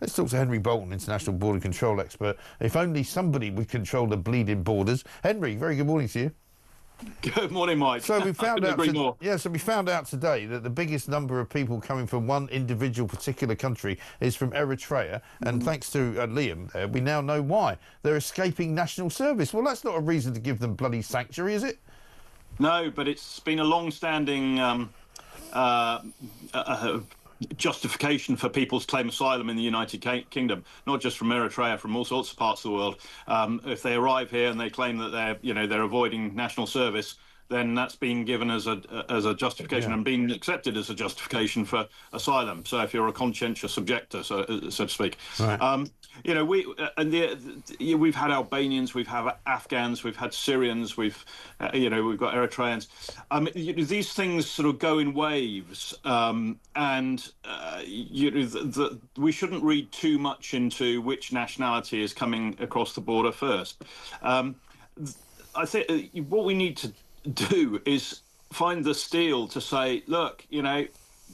Let's talk to Henry Bolton, International Border Control expert. If only somebody would control the bleeding borders. Henry, very good morning to you. Good morning, Mike. So we found out. More. Yeah, so we found out today that the biggest number of people coming from one individual particular country is from Eritrea, and thanks to Liam, there, we now know why they're escaping national service. Well, that's not a reason to give them bloody sanctuary, is it? No, but it's been a long-standing justification for people to claim asylum in the United Kingdom, not just from Eritrea, from all sorts of parts of the world. If they arrive here and they claim that they're avoiding national service, then that's been given as a justification and being accepted as a justification for asylum. So if you're a conscientious objector, so to speak. Right. We've had Albanians, we've had Afghans, we've had Syrians, we've got Eritreans. These things sort of go in waves, we shouldn't read too much into which nationality is coming across the border first. I think what we need to do is find the steel to say, look,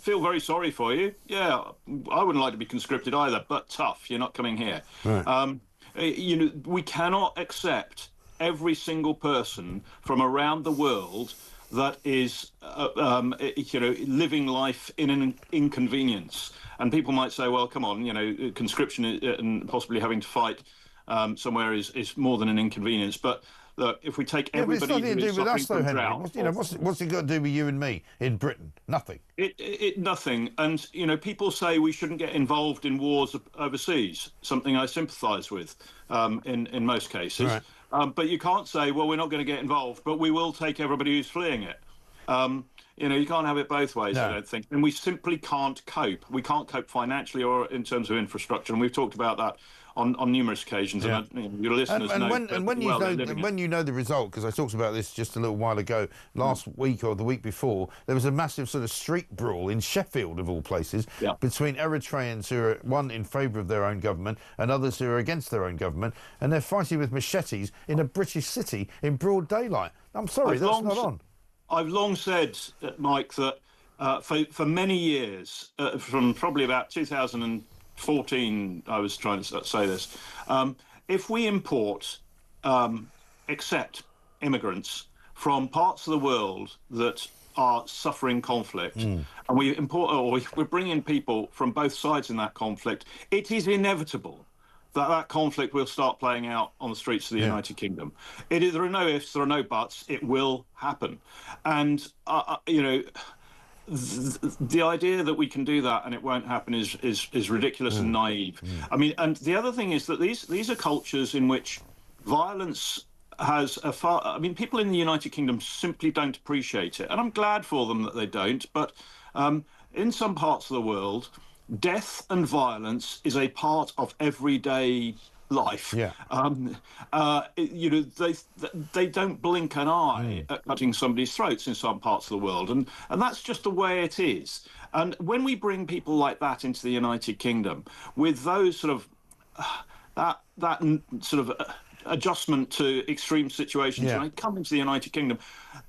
feel very sorry for you. Yeah, I wouldn't like to be conscripted either, but tough, you're not coming here. Right. We cannot accept every single person from around the world that is, living life in an inconvenience. And people might say, well, come on, conscription and possibly having to fight somewhere is more than an inconvenience. But look, if we take everybody but it's nothing to do with us, though, Henry. Drought, what's it got to do with you and me in Britain? Nothing. Nothing. And people say we shouldn't get involved in wars overseas. Something I sympathise with in most cases. Right. But you can't say, well, we're not going to get involved, but we will take everybody who's fleeing it. You can't have it both ways, no. I don't think. And we simply can't cope. We can't cope financially or in terms of infrastructure. And we've talked about that on numerous occasions. Yeah. And your listeners know. When you know the result, because I talked about this just a little while ago, last week or the week before, there was a massive sort of street brawl in Sheffield, of all places, between Eritreans who are, one, in favour of their own government and others who are against their own government. And they're fighting with machetes in a British city in broad daylight. I'm sorry, that's not on. I've long said, Mike, that for many years, from probably about 2014, I was trying to say this, if we accept immigrants from parts of the world that are suffering conflict, and we're bringing people from both sides in that conflict, it is inevitable that conflict will start playing out on the streets of the United Kingdom. There are no ifs, there are no buts. It will happen. And, the idea that we can do that and it won't happen is ridiculous and naive. I mean, and the other thing is that these are cultures in which violence has people in the United Kingdom simply don't appreciate it. And I'm glad for them that they don't. But in some parts of the world, death and violence is a part of everyday life. Yeah. They don't blink an eye at cutting somebody's throats in some parts of the world, and that's just the way it is. And when we bring people like that into the United Kingdom with those sort of that sort of adjustment to extreme situations when they come into the United Kingdom,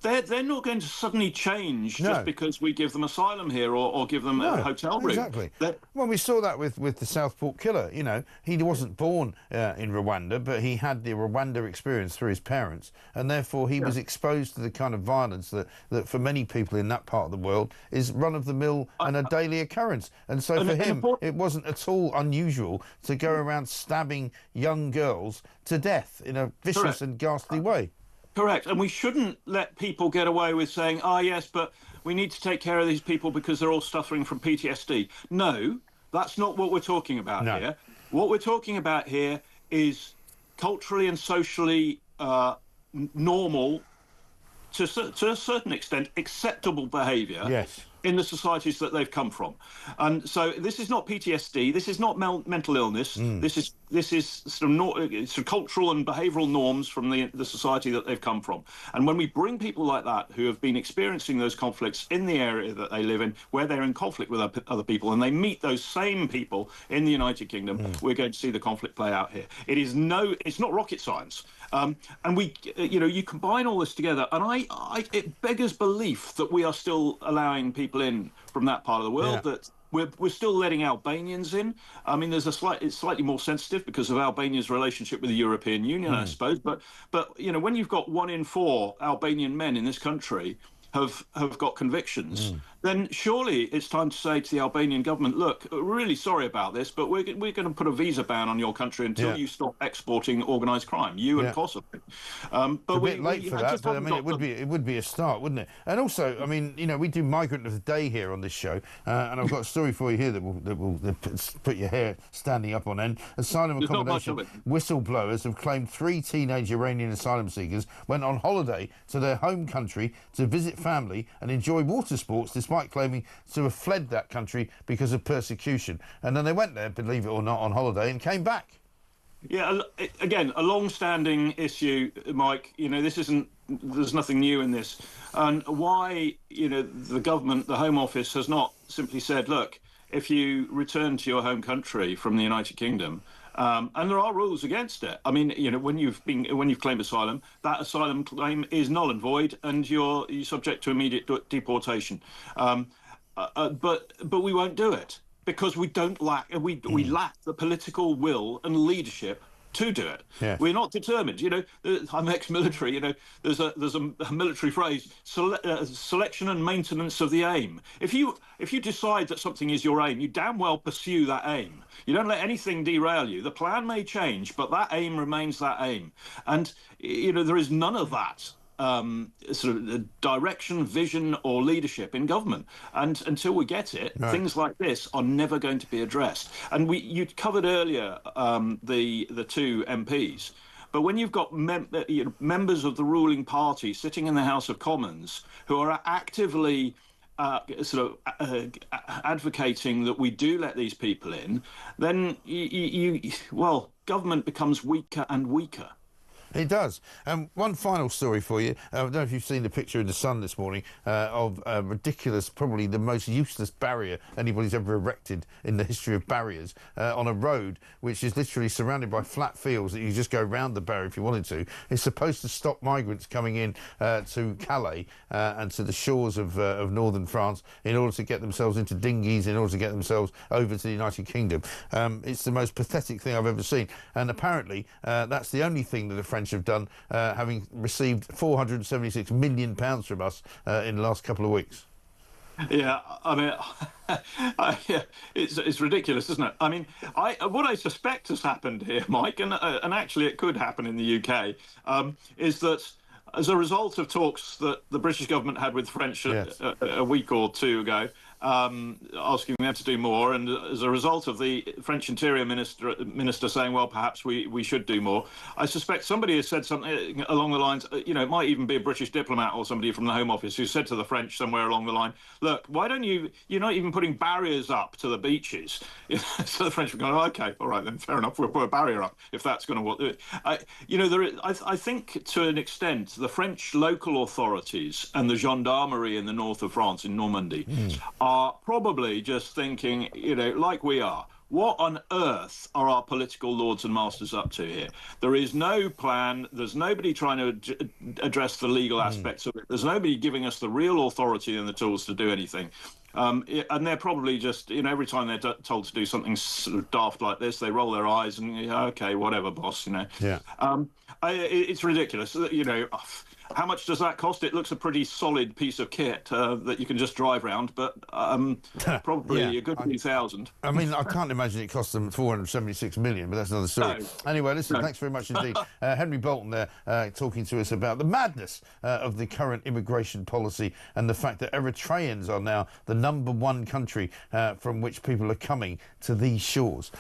they're not going to suddenly change just because we give them asylum here or give them a hotel room. Exactly. Well, we saw that with the Southport killer. He wasn't born in Rwanda, but he had the Rwanda experience through his parents, and therefore he was exposed to the kind of violence that for many people in that part of the world is run-of-the-mill and a daily occurrence. And so for him, it wasn't at all unusual to go around stabbing young girls to death in a vicious and ghastly way. Correct. And we shouldn't let people get away with saying, yes, but we need to take care of these people because they're all suffering from PTSD. No, that's not what we're talking about here. What we're talking about here is culturally and socially normal, to a certain extent, acceptable behaviour in the societies that they've come from. And so this is not PTSD, this is not mental illness, this is sort of cultural and behavioural norms from the society that they've come from. And when we bring people like that who have been experiencing those conflicts in the area that they live in, where they're in conflict with other people, and they meet those same people in the United Kingdom, we're going to see the conflict play out here. It's not rocket science. And you combine all this together, and it beggars belief that we are still allowing people in from that part of the world We're still letting Albanians in. I mean, there's it's slightly more sensitive because of Albania's relationship with the European Union, I suppose. But you know, when you've got 1 in 4 Albanian men in this country have got convictions, then surely it's time to say to the Albanian government, look, we're really sorry about this, but we're going to put a visa ban on your country until you stop exporting organised crime, and Kosovo. But it's a bit late for that, but I mean, it would be a start, wouldn't it? And also, I mean, you know, we do Migrant of the Day here on this show, and I've got a story for you here that will put your hair standing up on end. Asylum accommodation whistleblowers have claimed 3 teenage Iranian asylum seekers went on holiday to their home country to visit family and enjoy water sports, despite claiming to have fled that country because of persecution. And then they went there, believe it or not, on holiday and came back. Yeah, again, a long-standing issue, Mike. You know, there's nothing new in this. And why, you know, the government, the Home Office, has not simply said, look, if you return to your home country from the United Kingdom, and there are rules against it. I mean, you know, when you've claimed asylum, that asylum claim is null and void, and you're subject to immediate deportation. But we won't do it because we lack the political will and leadership to do it. Yes. We're not determined. You know, I'm ex-military. You know, there's a military phrase: selection and maintenance of the aim. If you decide that something is your aim, you damn well pursue that aim. You don't let anything derail you. The plan may change, but that aim remains that aim. And you know, there is none of that sort of direction, vision, or leadership in government. And until we get it, things like this are never going to be addressed. And you covered earlier the 2 MPs. But when you've got members of the ruling party sitting in the House of Commons who are actively advocating that we do let these people in, then government becomes weaker and weaker. It does. One final story for you. I don't know if you've seen the picture in the Sun this morning of a ridiculous, probably the most useless barrier anybody's ever erected in the history of barriers on a road which is literally surrounded by flat fields that you just go round the barrier if you wanted to. It's supposed to stop migrants coming in to Calais and to the shores of northern France in order to get themselves into dinghies, in order to get themselves over to the United Kingdom. It's the most pathetic thing I've ever seen. And apparently that's the only thing that the French have done, having received £476 million from us in the last couple of weeks. Yeah, I mean, it's ridiculous, isn't it? I mean, what I suspect has happened here, Mike, and actually it could happen in the UK, is that as a result of talks that the British government had with the French a week or 2 ago, asking them to do more, and as a result of the French Interior Minister saying, well, perhaps we should do more, I suspect somebody has said something along the lines, you know, it might even be a British diplomat or somebody from the Home Office who said to the French somewhere along the line, look, why don't you're not even putting barriers up to the beaches. So the French were going, okay, all right, then fair enough, we'll put a barrier up if that's going to work. You know, I think to an extent the French local authorities and the gendarmerie in the north of France, in Normandy, are probably just thinking, you know, like we are, what on earth are our political lords and masters up to here? There is no plan. There's nobody trying to address the legal aspects of it. There's nobody giving us the real authority and the tools to do anything. And they're probably just, you know, every time they're told to do something sort of daft like this, they roll their eyes and, okay, whatever, boss, you know. Yeah. It's ridiculous, you know. How much does that cost? It looks a pretty solid piece of kit that you can just drive around, but probably a good few thousand. I mean, I can't imagine it cost them 476 million, but that's another story. No. Anyway, listen, thanks very much indeed. Henry Bolton there talking to us about the madness of the current immigration policy and the fact that Eritreans are now the #1 country from which people are coming to these shores.